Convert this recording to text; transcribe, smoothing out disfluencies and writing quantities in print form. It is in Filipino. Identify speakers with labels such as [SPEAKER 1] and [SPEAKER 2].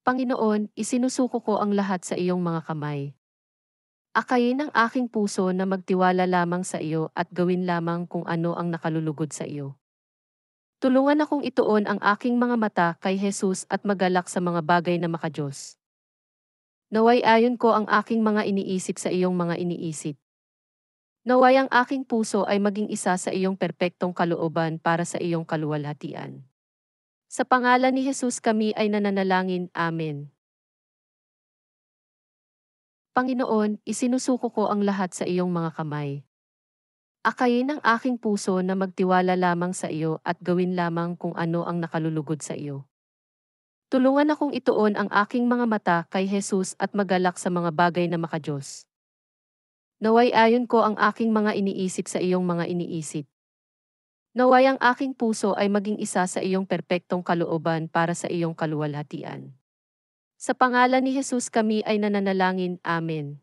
[SPEAKER 1] Panginoon, isinusuko ko ang lahat sa iyong mga kamay. Akayin ang aking puso na magtiwala lamang sa iyo at gawin lamang kung ano ang nakalulugod sa iyo. Tulungan akong ituon ang aking mga mata kay Jesus at magalak sa mga bagay na makadiyos. Naway ayon ko ang aking mga iniisip sa iyong mga iniisip. Naway ang aking puso ay maging isa sa iyong perpektong kalooban para sa iyong kaluwalhatian. Sa pangalan ni Jesus kami ay nananalangin. Amen. Panginoon, isinusuko ko ang lahat sa iyong mga kamay. Akayin ang aking puso na magtiwala lamang sa iyo at gawin lamang kung ano ang nakalulugod sa iyo. Tulungan akong ituon ang aking mga mata kay Jesus at magalak sa mga bagay na makadiyos. Naway ayon ko ang aking mga iniisip sa iyong mga iniisip. Naway ang aking puso ay maging isa sa iyong perpektong kalooban para sa iyong kaluwalhatian. Sa pangalan ni Jesus kami ay nananalangin. Amen.